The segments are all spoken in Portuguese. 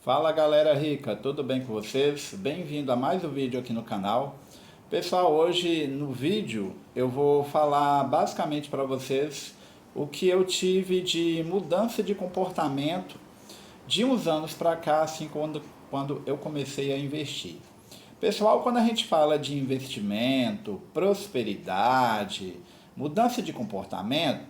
Fala galera rica, tudo bem com vocês? Bem-vindo a mais um vídeo aqui no canal. Pessoal, hoje no vídeo eu vou falar basicamente para vocês o que eu tive de mudança de comportamento de uns anos para cá, assim, quando eu comecei a investir. Pessoal, quando a gente fala de investimento, prosperidade, mudança de comportamento,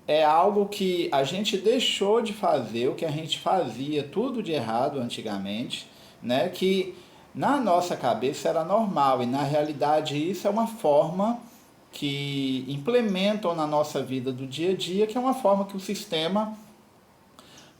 é algo que a gente deixou de fazer, o que a gente fazia tudo de errado antigamente, né? Que na nossa cabeça era normal e na realidade isso é uma forma que implementam na nossa vida do dia a dia, que é uma forma que o sistema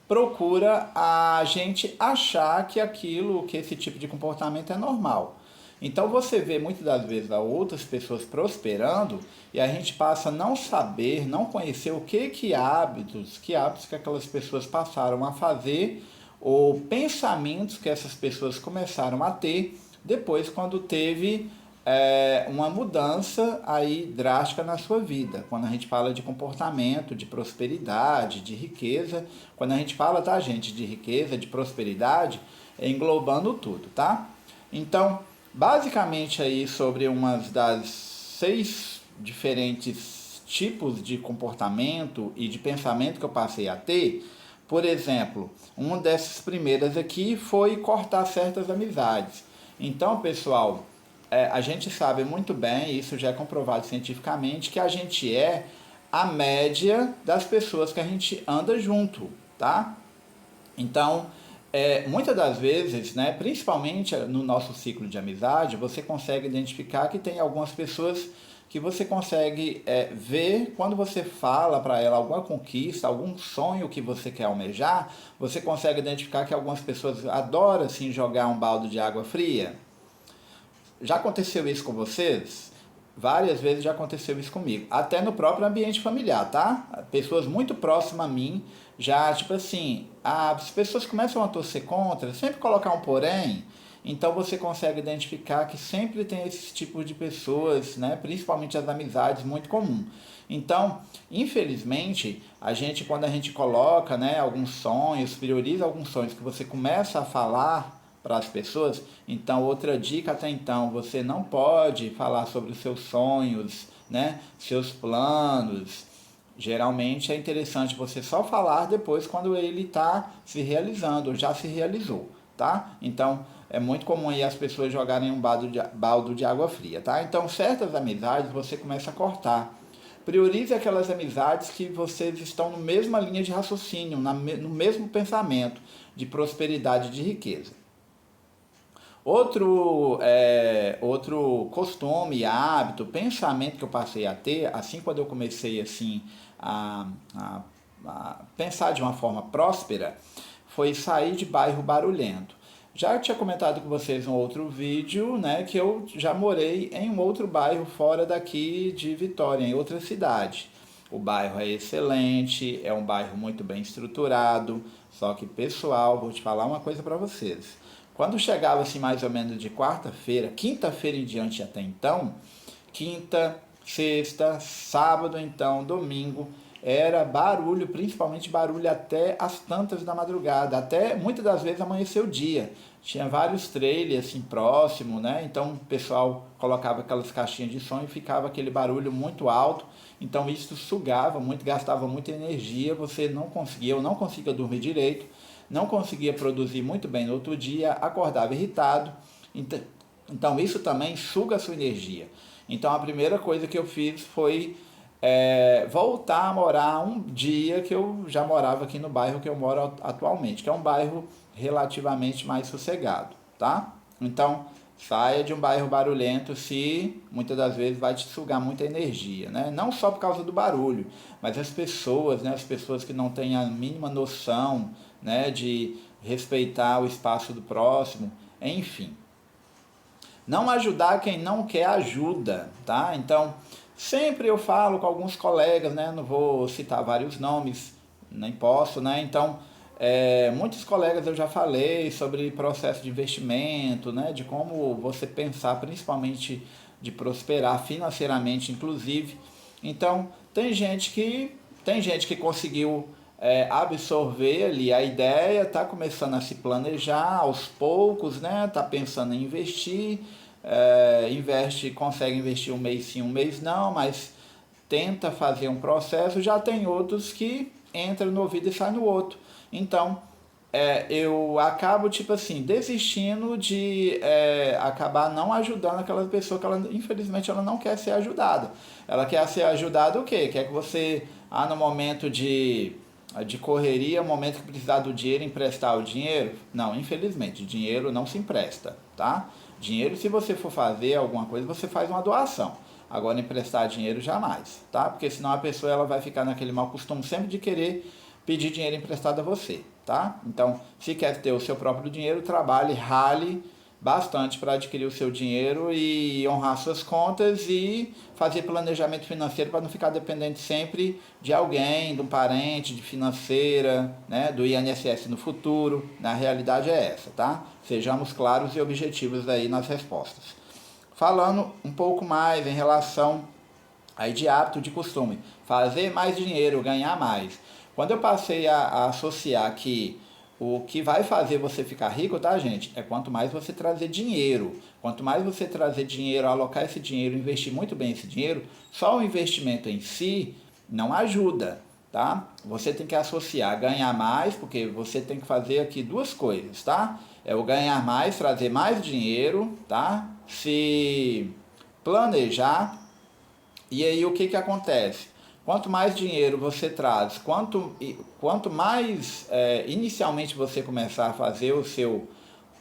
procura a gente achar que aquilo, que esse tipo de comportamento é normal. Então você vê muitas das vezes outras pessoas prosperando e a gente passa a não saber, não conhecer que hábitos que aquelas pessoas passaram a fazer ou pensamentos que essas pessoas começaram a ter depois quando teve uma mudança aí drástica na sua vida. Quando a gente fala de comportamento, de prosperidade, de riqueza, quando a gente fala, tá, gente, de riqueza, de prosperidade, é englobando tudo, tá? Então, basicamente aí sobre umas das 6 diferentes tipos de comportamento e de pensamento que eu passei a ter, por exemplo, uma dessas primeiras aqui foi cortar certas amizades. Então, pessoal, a gente sabe muito bem, isso já é comprovado cientificamente, que a gente é a média das pessoas que a gente anda junto, tá? Então, muitas das vezes, né, principalmente no nosso ciclo de amizade, você consegue identificar que tem algumas pessoas que você consegue ver quando você fala para ela alguma conquista, algum sonho que você quer almejar, você consegue identificar que algumas pessoas adoram assim, jogar um balde de água fria. Já aconteceu isso com vocês? Várias vezes já aconteceu isso comigo. Até no próprio ambiente familiar, tá? Pessoas muito próximas a mim, já, tipo assim, as pessoas começam a torcer contra, sempre colocar um porém, então você consegue identificar que sempre tem esse tipo de pessoas, né? Principalmente as amizades, muito comum. Então, infelizmente, a gente, quando a gente coloca, né, alguns sonhos, prioriza alguns sonhos que você começa a falar para as pessoas. Então, outra dica até então, você não pode falar sobre os seus sonhos, né, seus planos. Geralmente é interessante você só falar depois quando ele está se realizando, ou já se realizou, tá? Então, é muito comum aí as pessoas jogarem um baldo de água fria, tá? Então, certas amizades você começa a cortar. Priorize aquelas amizades que vocês estão na mesma linha de raciocínio, no mesmo pensamento de prosperidade e de riqueza. Outro costume, hábito, pensamento que eu passei a ter, assim quando eu comecei assim a, a pensar de uma forma próspera, foi sair de bairro barulhento. Já tinha comentado com vocês em um outro vídeo, né, que eu já morei em um outro bairro fora daqui de Vitória, em outra cidade. O bairro é excelente, é um bairro muito bem estruturado, só que pessoal, vou te falar uma coisa para vocês. Quando chegava assim mais ou menos de quarta-feira, quinta-feira em diante até então, quinta, sexta, sábado então, domingo, era barulho, principalmente barulho até as tantas da madrugada, até muitas das vezes amanhecer o dia. Tinha vários trailers assim próximo, né? Então o pessoal colocava aquelas caixinhas de som e ficava aquele barulho muito alto. Então isso sugava muito, gastava muita energia, você não conseguia, eu não conseguia dormir direito, não conseguia produzir muito bem no outro dia, acordava irritado. Então isso também suga a sua energia. Então a primeira coisa que eu fiz foi voltar a morar um dia que eu já morava aqui no bairro que eu moro atualmente, que é um bairro relativamente mais sossegado, tá? Então saia de um bairro barulhento se muitas das vezes vai te sugar muita energia, né? Não só por causa do barulho, mas as pessoas, né? As pessoas que não têm a mínima noção, né? De respeitar o espaço do próximo, enfim. Não ajudar quem não quer ajuda, tá? Então, sempre eu falo com alguns colegas, né? Não vou citar vários nomes, nem posso, né? Então, muitos colegas eu já falei sobre processo de investimento, né? De como você pensar, principalmente de prosperar financeiramente, inclusive. Então, tem gente que conseguiu absorver ali a ideia, está começando a se planejar aos poucos, né? Está pensando em investir, consegue investir um mês sim, um mês não, mas tenta fazer um processo. Já tem outros que entram no ouvido e saem no outro. Então, eu acabo, tipo assim, desistindo de acabar não ajudando aquela pessoa que ela, infelizmente, ela não quer ser ajudada. Ela quer ser ajudada o quê? Quer que você, no momento de correria, momento que precisar do dinheiro, emprestar o dinheiro? Não, infelizmente, dinheiro não se empresta, tá? Dinheiro, se você for fazer alguma coisa, você faz uma doação. Agora, emprestar dinheiro, jamais, tá? Porque senão a pessoa ela vai ficar naquele mau costume sempre de querer pedir dinheiro emprestado a você, tá? Então, se quer ter o seu próprio dinheiro, trabalhe, rale bastante para adquirir o seu dinheiro e honrar suas contas e fazer planejamento financeiro para não ficar dependente sempre de alguém, de um parente, de financeira, né, do INSS no futuro. Na realidade é essa, tá? Sejamos claros e objetivos aí nas respostas. Falando um pouco mais em relação aí de hábito, de costume, fazer mais dinheiro, ganhar mais. Quando eu passei a associar que o que vai fazer você ficar rico, tá, gente? É quanto mais você trazer dinheiro. Quanto mais você trazer dinheiro, alocar esse dinheiro, investir muito bem esse dinheiro, só o investimento em si não ajuda, tá? Você tem que associar ganhar mais, porque você tem que fazer aqui duas coisas, tá? É o ganhar mais, trazer mais dinheiro, tá? Se planejar. E aí o que que acontece? Quanto mais dinheiro você traz, quanto mais inicialmente você começar a fazer o seu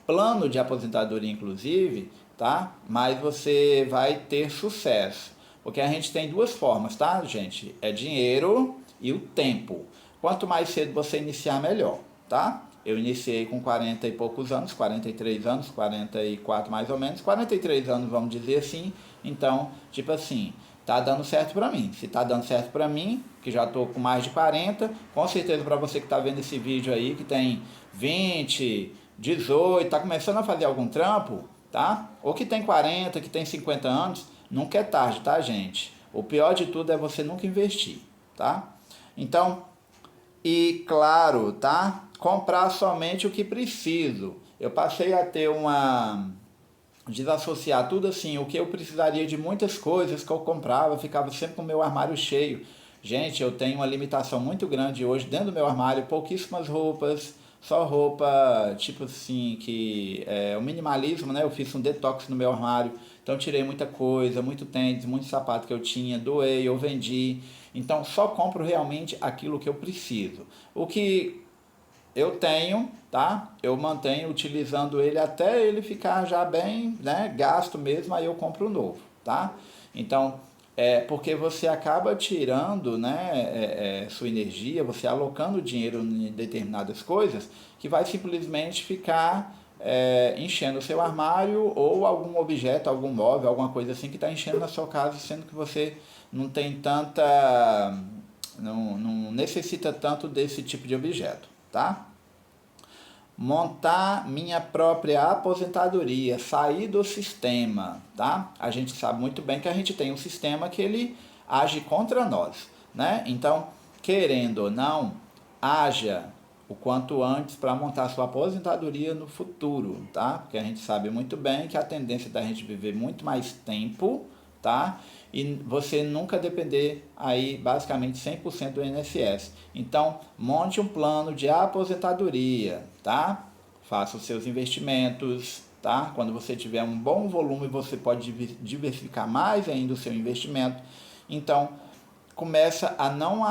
plano de aposentadoria, inclusive, tá? Mais você vai ter sucesso. Porque a gente tem duas formas, tá, gente? É dinheiro e o tempo. Quanto mais cedo você iniciar, melhor, tá? Eu iniciei com 40 e poucos anos, 43 anos, 44 mais ou menos, 43 anos, vamos dizer assim. Então, tipo assim, tá dando certo para mim. Se tá dando certo para mim, que já tô com mais de 40, com certeza para você que tá vendo esse vídeo aí, que tem 20, 18, tá começando a fazer algum trampo, tá? Ou que tem 40, que tem 50 anos, nunca é tarde, tá, gente? O pior de tudo é você nunca investir, tá? Então, e claro, tá? Comprar somente o que preciso. Eu passei a ter desassociar tudo assim, o que eu precisaria de muitas coisas que eu comprava, ficava sempre com o meu armário cheio. Gente, eu tenho uma limitação muito grande hoje dentro do meu armário, pouquíssimas roupas, só roupa, tipo assim, que é o minimalismo, né? Eu fiz um detox no meu armário, então tirei muita coisa, muito tênis, muito sapato que eu tinha, doei, eu vendi. Então só compro realmente aquilo que eu preciso. O que eu tenho, tá? Eu mantenho utilizando ele até ele ficar já bem, né? Gasto mesmo, aí eu compro um novo, tá? Então, porque você acaba tirando, né, sua energia, você alocando dinheiro em determinadas coisas, que vai simplesmente ficar enchendo o seu armário ou algum objeto, algum móvel, alguma coisa assim que está enchendo na sua casa, sendo que você não tem tanta, não necessita tanto desse tipo de objeto, tá? Montar minha própria aposentadoria, sair do sistema, tá? A gente sabe muito bem que a gente tem um sistema que ele age contra nós, né? Então, querendo ou não, haja o quanto antes para montar sua aposentadoria no futuro, tá? Porque a gente sabe muito bem que a tendência da gente viver muito mais tempo, tá? E você nunca depender aí basicamente 100% do INSS. Então, monte um plano de aposentadoria, tá? Faça os seus investimentos, tá? Quando você tiver um bom volume, você pode diversificar mais ainda o seu investimento. Então, começa a não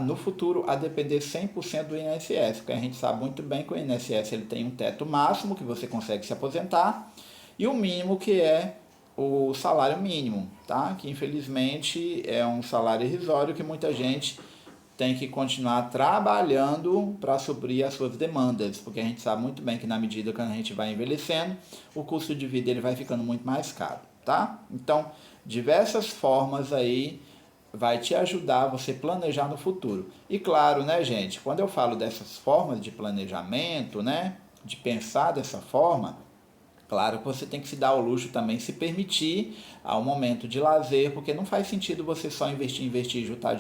no futuro a depender 100% do INSS, porque a gente sabe muito bem que o INSS ele tem um teto máximo que você consegue se aposentar e o mínimo que é o salário mínimo, tá? Que infelizmente é um salário irrisório que muita gente tem que continuar trabalhando para suprir as suas demandas, porque a gente sabe muito bem que na medida que a gente vai envelhecendo, o custo de vida ele vai ficando muito mais caro, tá? Então, diversas formas aí vai te ajudar a você planejar no futuro. E claro, né, gente, quando eu falo dessas formas de planejamento, né, de pensar dessa forma, claro que você tem que se dar ao luxo também, se permitir ao momento de lazer, porque não faz sentido você só investir, investir, juntar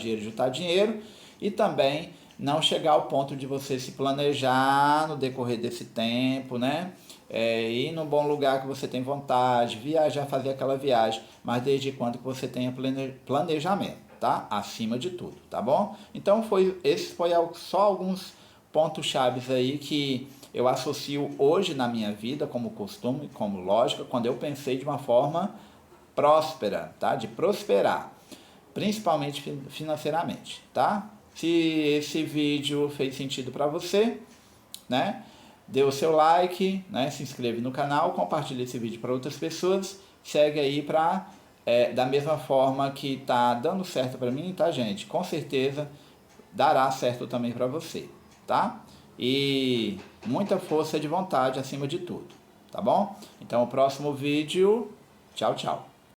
dinheiro e também não chegar ao ponto de você se planejar no decorrer desse tempo, né? Ir num bom lugar que você tem vontade, viajar, fazer aquela viagem, mas desde quando que você tenha planejamento, tá? Acima de tudo, tá bom? Então esse foi só alguns pontos chaves aí que eu associo hoje na minha vida como costume, como lógica, quando eu pensei de uma forma próspera, tá? De prosperar, principalmente financeiramente, tá? Se esse vídeo fez sentido para você, né? Dê o seu like, né? Se inscreve no canal, compartilhe esse vídeo para outras pessoas, segue aí para da mesma forma que tá dando certo para mim, tá, gente? Com certeza dará certo também para você, tá? E muita força de vontade acima de tudo, tá bom? Então, o próximo vídeo, tchau, tchau.